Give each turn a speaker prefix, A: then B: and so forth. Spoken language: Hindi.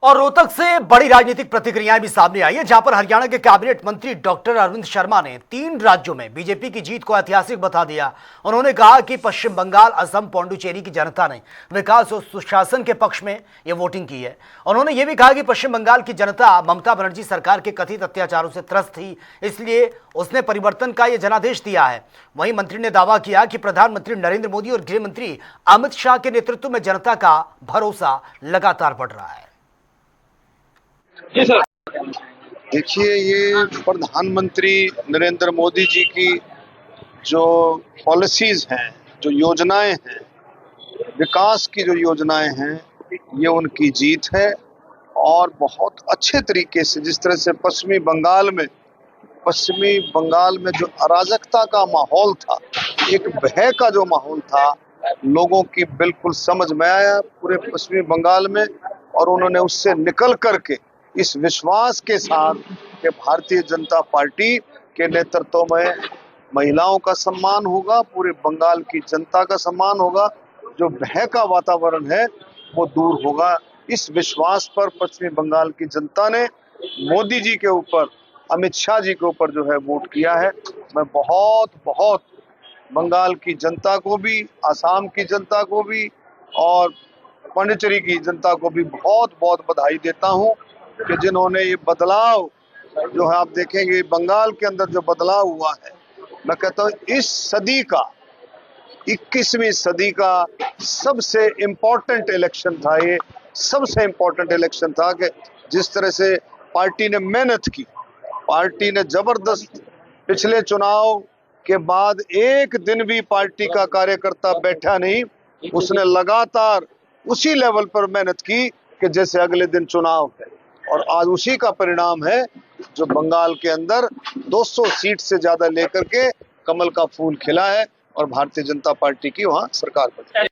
A: और रोहतक से बड़ी राजनीतिक प्रतिक्रियाएं भी सामने आई है, जहां पर हरियाणा के कैबिनेट मंत्री डॉक्टर अरविंद शर्मा ने 3 राज्यों में बीजेपी की जीत को ऐतिहासिक बता दिया। उन्होंने कहा कि पश्चिम बंगाल, असम, पौंडुचेरी की जनता ने विकास और सुशासन के पक्ष में ये वोटिंग की है। उन्होंने ये भी कहा कि पश्चिम बंगाल की जनता ममता बनर्जी सरकार के कथित अत्याचारों से त्रस्त थी, इसलिए उसने परिवर्तन का यह जनादेश दिया है। वहीं मंत्री ने दावा किया कि प्रधानमंत्री नरेंद्र मोदी और गृह मंत्री अमित शाह के नेतृत्व में जनता का भरोसा लगातार बढ़ रहा है।
B: जी सर।
C: देखिए, ये प्रधानमंत्री नरेंद्र मोदी जी की जो पॉलिसीज हैं, जो योजनाएं हैं, विकास की जो योजनाएं हैं, ये उनकी जीत है। और बहुत अच्छे तरीके से जिस तरह से पश्चिमी बंगाल में जो अराजकता का माहौल था, एक भय का जो माहौल था, लोगों की बिल्कुल समझ में आया पूरे पश्चिमी बंगाल में। और उन्होंने उससे निकल करके इस विश्वास के साथ कि भारतीय जनता पार्टी के नेतृत्व में महिलाओं का सम्मान होगा, पूरे बंगाल की जनता का सम्मान होगा, जो भय का वातावरण है वो दूर होगा। इस विश्वास पर पश्चिमी बंगाल की जनता ने मोदी जी के ऊपर, अमित शाह जी के ऊपर जो है वोट किया है। मैं बहुत बंगाल की जनता को भी, आसाम की जनता को भी और पांडिचेरी की जनता को भी बहुत बधाई देता हूं कि जिन्होंने ये बदलाव जो है, आप देखेंगे बंगाल के अंदर जो बदलाव हुआ है, मैं कहता हूँ इस सदी का, 21वीं सदी का सबसे इम्पोर्टेंट इलेक्शन था। ये सबसे इम्पोर्टेंट इलेक्शन था कि जिस तरह से पार्टी ने मेहनत की, पार्टी ने जबरदस्त, पिछले चुनाव के बाद एक दिन भी पार्टी का कार्यकर्ता बैठा नहीं, उसने लगातार उसी लेवल पर मेहनत की कि जैसे अगले दिन चुनाव है। और आज उसी का परिणाम है जो बंगाल के अंदर 200 सीट से ज्यादा लेकर के कमल का फूल खिला है और भारतीय जनता पार्टी की वहां सरकार बनी।